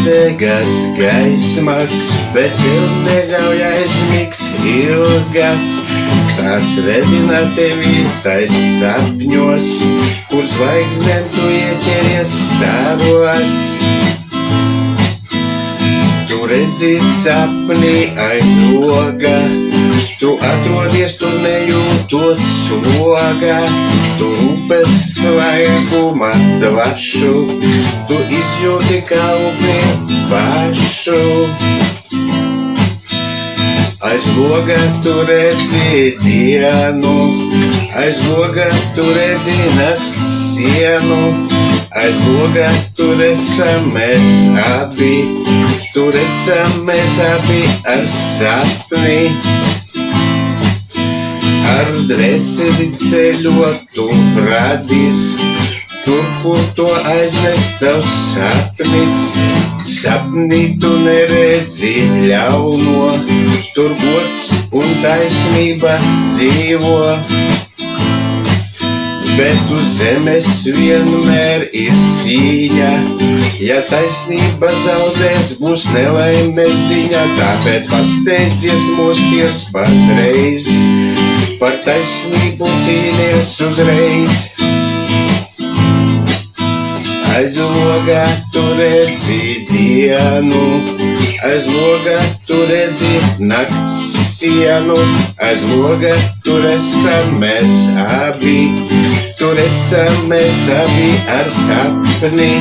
nedegas gaismas, bet tev neļauj aizmigt ilgas. Tās redina tevi tais sapņos, kur zvaigznēm tu ieķeries stāvos. Tu redzi sapni aiz loga, tu atrodies tur nejūtot sloga. Tu rūpes svaiguma dvašu, tu izjūti kalpi pašu. Aiz loga tu redzi dienu, aiz loga tu redzi nakts sienu. Aiz loga tur esam mēs abi, tur esam mēs abi ar sapni. Ar dvēseli ceļotu radis, tur, kur to aiznes tavs sapnis. Sapnī tu neredzi ļauno, tur gods un taisnība dzīvo. Bet uz zemes vienmēr ir cīņa, ja taisnība zaudēs, būs nelaimes ziņa. Tāpēc pasteidzies mosties patreiz, par taisnību cīnies uzreiz. Aiz loga tu redzi dienu, aiz loga tu redzi nakts sienu. Aiz loga tur esam mēs abi, tur esam mēs abi ar sapni.